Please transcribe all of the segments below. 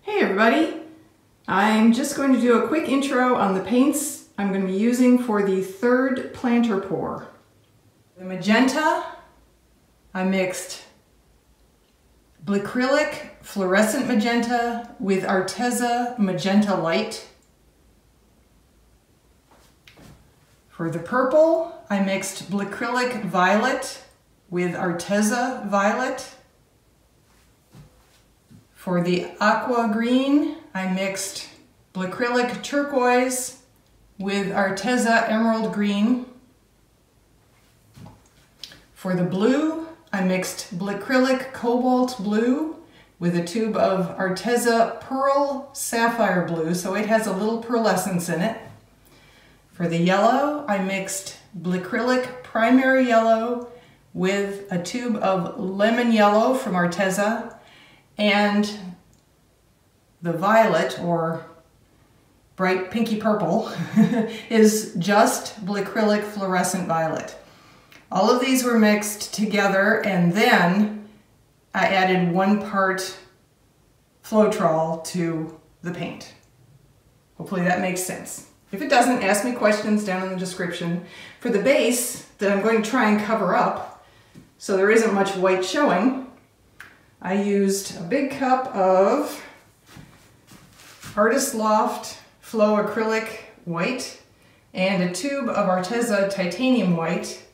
Hey everybody! I'm just going to do a quick intro on the paints I'm going to be using for the third planter pour. The magenta, I mixed acrylic fluorescent magenta with Arteza magenta light. For the purple, I mixed acrylic violet with Arteza violet. For the aqua green, I mixed acrylic turquoise with Arteza emerald green. For the blue, I mixed acrylic cobalt blue with a tube of Arteza pearl sapphire blue, so it has a little pearlescence in it. For the yellow, I mixed acrylic primary yellow with a tube of lemon yellow from Arteza, and the violet, or bright pinky purple, is just acrylic fluorescent violet. All of these were mixed together, and then I added 1 part Floetrol to the paint. Hopefully that makes sense. If it doesn't, ask me questions down in the description. For the base that I'm going to try and cover up, so there isn't much white showing, I used a big cup of Artist Loft Flow Acrylic White and a tube of Arteza Titanium White,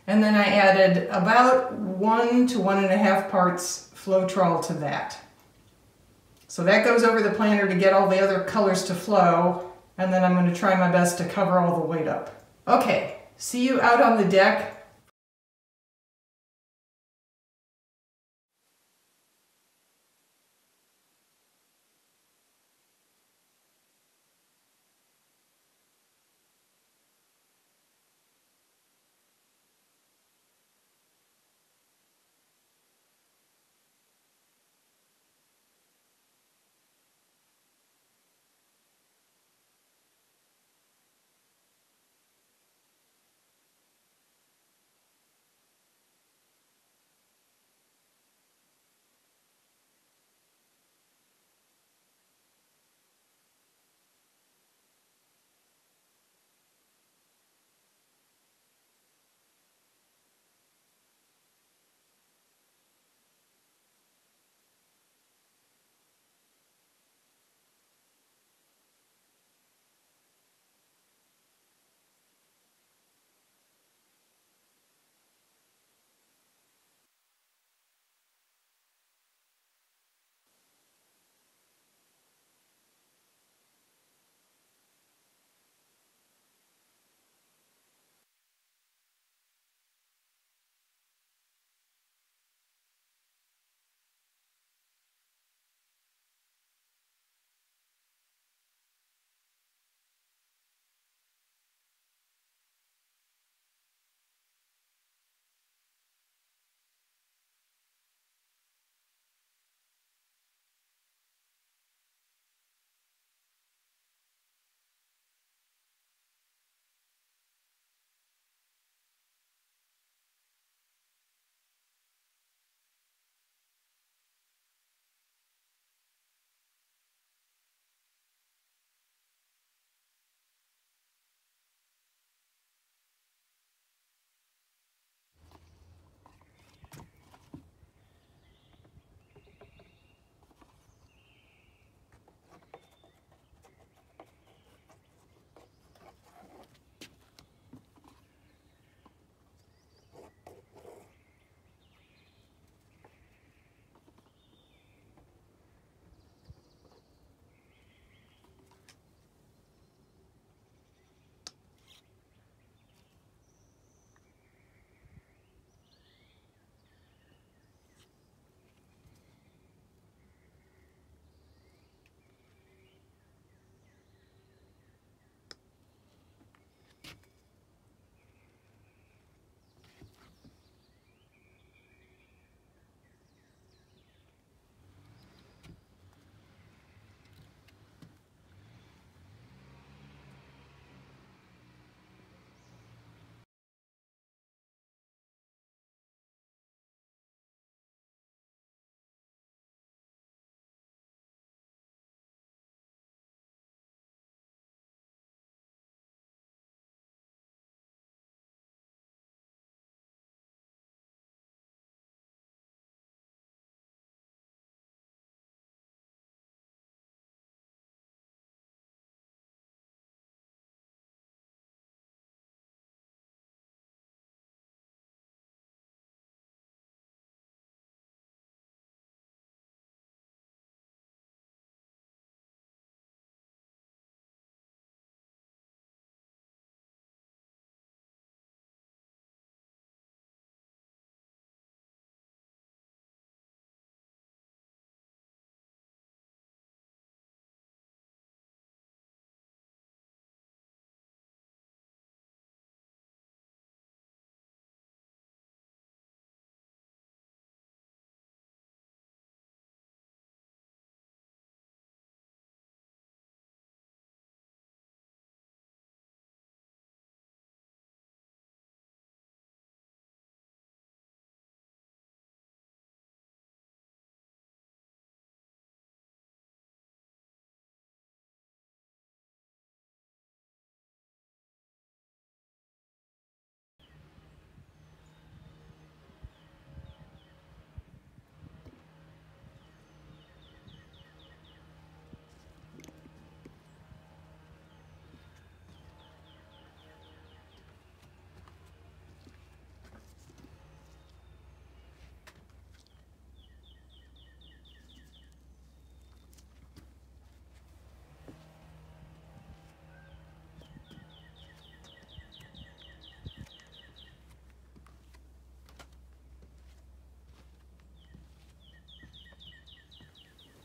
and then I added about 1 to 1.5 parts Floetrol to that. So that goes over the planter to get all the other colors to flow, and then I'm going to try my best to cover all the white up. Okay, see you out on the deck.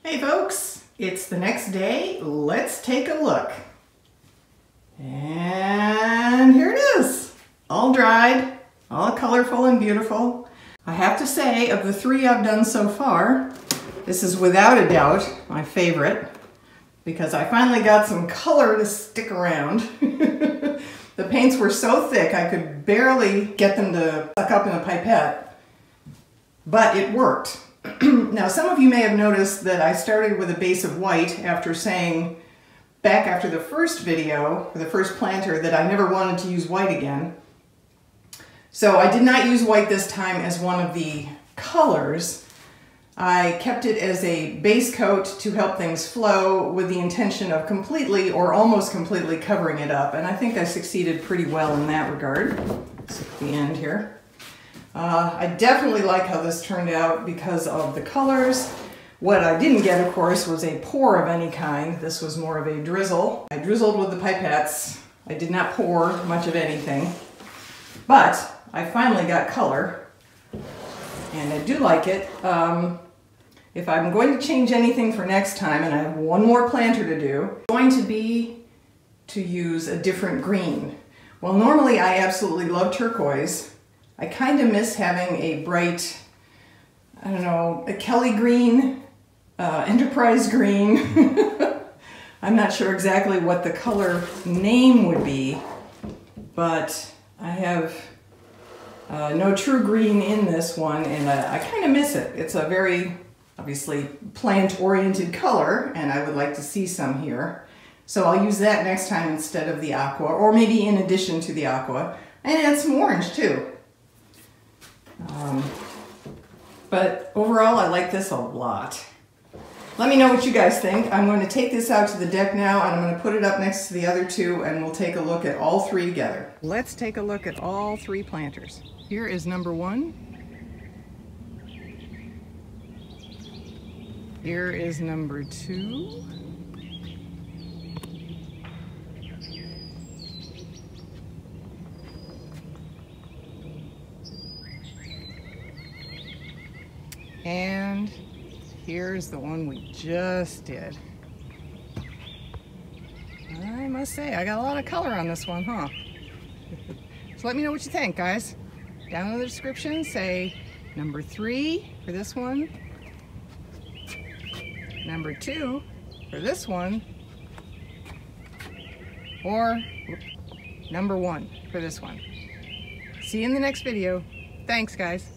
Hey folks, it's the next day. Let's take a look. And here it is, all dried, all colorful and beautiful. I have to say, of the three I've done so far, this is without a doubt my favorite because I finally got some color to stick around. The paints were so thick I could barely get them to suck up in a pipette, but it worked. Now, some of you may have noticed that I started with a base of white after saying back after the first video, or the first planter, that I never wanted to use white again. So I did not use white this time as one of the colors. I kept it as a base coat to help things flow with the intention of completely or almost completely covering it up. And I think I succeeded pretty well in that regard. Let's look at the end here. I definitely like how this turned out because of the colors. What I didn't get, of course, was a pour of any kind. This was more of a drizzle. I drizzled with the pipettes. I did not pour much of anything. But I finally got color, and I do like it. If I'm going to change anything for next time, and I have one more planter to do, it's going to be to use a different green. Well, normally I absolutely love turquoise. I kind of miss having a bright, I don't know, a Kelly green, Enterprise green. I'm not sure exactly what the color name would be, but I have no true green in this one, and I kind of miss it. It's a very, obviously, plant-oriented color, and I would like to see some here. So I'll use that next time instead of the aqua, or maybe in addition to the aqua, and add some orange too. But overall, I like this a lot. Let me know what you guys think. I'm going to take this out to the deck now, and I'm going to put it up next to the other two, and we'll take a look at all three together. Let's take a look at all three planters. Here is number one. Here is number two. And here's the one we just did. I must say, I got a lot of color on this one, huh? So let me know what you think, guys. Down in the description, say number 3 for this one, number 2 for this one, or number 1 for this one. See you in the next video. Thanks, guys.